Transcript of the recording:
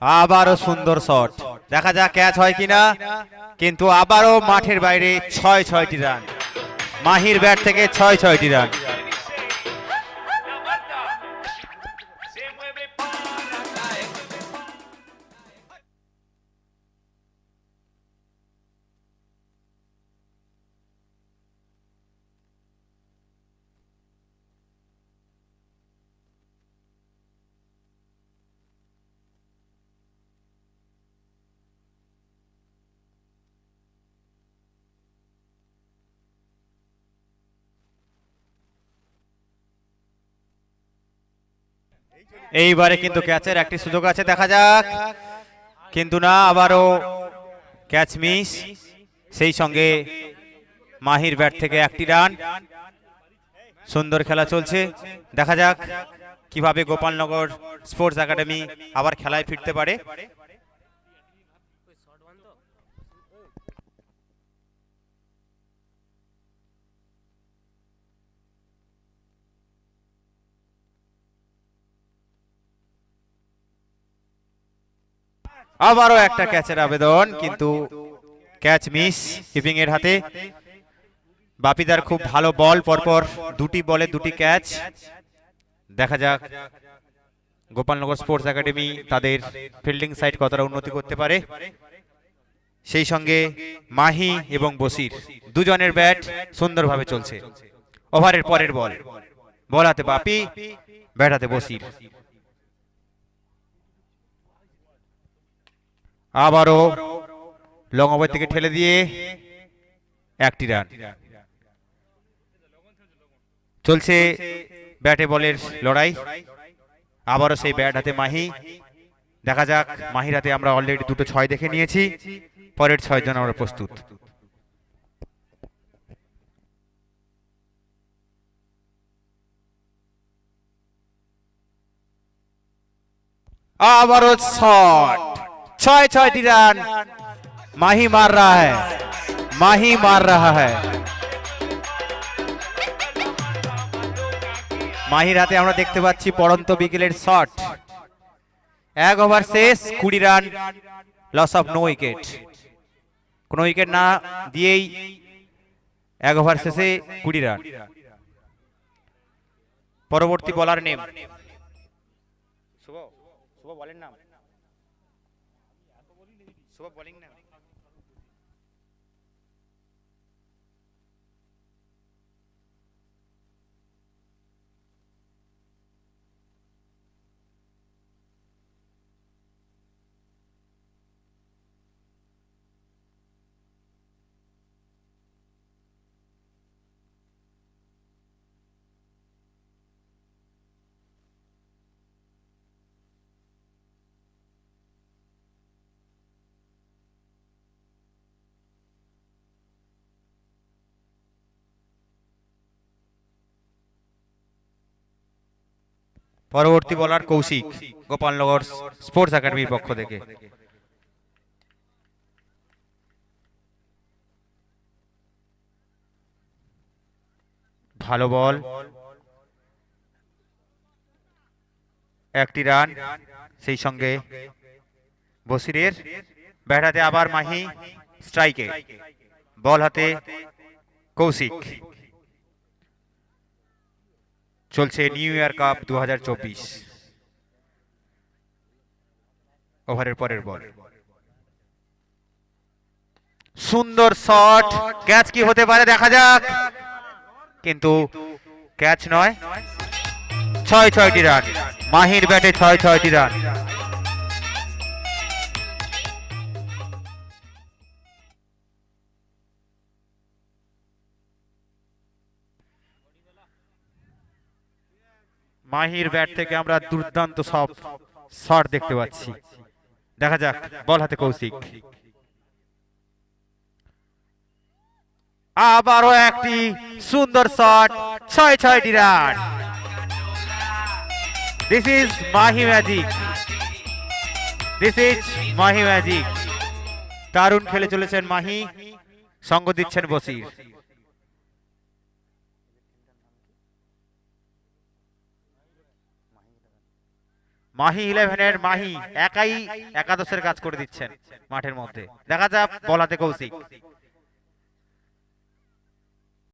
আবারও সুন্দর শট, দেখা যাক ক্যাচ হয় কিনা, কিন্তু আবারও মাঠের বাইরে ৬-৬টি রান। মাহির ব্যাট থেকে ৬-৬টি রান। এইবারে কিন্তু ক্যাচের একটি সুযোগ আছে, দেখা যাক, কিন্তু না, আবারও ক্যাচ মিস। সেই সঙ্গে মাহির ব্যাট থেকে একটি রান। সুন্দর খেলা চলছে, দেখা যাক কিভাবে গোপালনগর স্পোর্টস একাডেমি আবার খেলায় ফিরতে পারে। আবারও একটা ক্যাচের আবেদন, কিন্তু ক্যাচ মিস কিপিং এর হাতে। বাপিদার খুব ভালো বল, পরপর দুটি বলে দুটি ক্যাচ। দেখা যাক গোপালনগর স্পোর্টস একাডেমি তাদের ফিল্ডিং সাইড কতটা উন্নতি করতে পারে। সেই সঙ্গে মাহি এবং বসির দুজনের ব্যাট সুন্দরভাবে চলছে। ওভারের পরের বল, বল হাতে বাপি, ব্যাট হাতে বসির। আবারও লং ওভার থেকে ঠেলে দিয়ে একটি রান। চলছে ব্যাটে বলের লড়াই। আবারও সেই ব্যাট হাতে মাহি, দেখা যাক। মাহির হাতে আমরা অলরেডি দুটো ৬ দেখে নিয়েছি, পরের ৬ জন আমরা প্রস্তুত। आबारो शॉट, 6-6 रन। माही मार रहा है, माही मार रहा है। মাহির হাতে আমরা দেখতে পাচ্ছি পড়ন্ত বিকেলের শট। 1 ওভার শেষ, 20 রান, লস অফ নো উইকেট। কোনো উইকেট না দিয়েই 1 ওভার শেষে 20 রান। পরবর্তী বলার নেম শুভ, শুভ বলেন নাম, শুভ বোলিং নাম। পরবর্তী বলার কৌশিক, গোপালনগর স্পোর্টস একাডেমির পক্ষ থেকে। ভালো বল, একটি রান। সেই সঙ্গে বসিরের ব্যাট হাতে আবার মাহি, স্ট্রাইকে, বল হাতে কৌশিক। চলছে নিউ ইয়ার কাপ 2024। ওভারের পরের বল, সুন্দর শট, ক্যাচ কি হতে পারে দেখা যাক, কিন্তু ক্যাচ নয়। 6-6টি রান, মাহির ব্যাটে 6-6টি রান। মাহির ব্যাট থেকে আমরা দুর্দান্ত সব শট দেখতে পাচ্ছি, দেখা যাক। বল হাতে কৌশিক, আবারও একটি সুন্দর শট, 6-6টি রান। This is Mahi magic, this is Mahi magic. দারুণ খেলে চলেছেন মাহি, সঙ্গ দিচ্ছেন বসির। মাহি ইলেভেনের মাহি একাই একাদশের কাজ করে দিচ্ছেন মাঠের মধ্যে। দেখা যাক বলাতে কৌশিক